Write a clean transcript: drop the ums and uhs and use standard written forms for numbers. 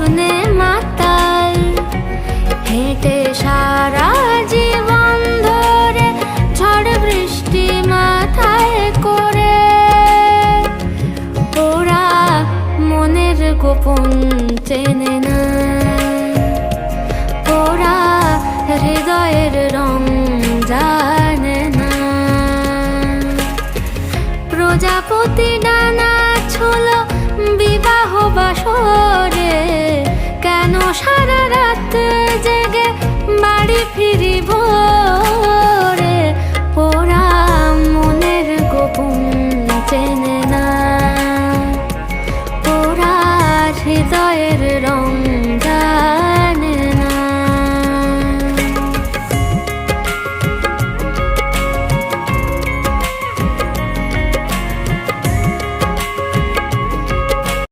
ফাগুনে মাতাল হেঁটে সারা জীবন ধরে ঝড় বৃষ্টি মাথায় করে ওরা মনের গোপন চেনে না, ওরা হৃদয়ের রং জানে না। প্রজাপতি ডানা ছিল বিবাহ বাসরে, কেন সারা রাত জেগে বাড়ি ফিরি ভোরে? ওরা মনের গোপন চেনে না, ওরা হৃদয়ের রং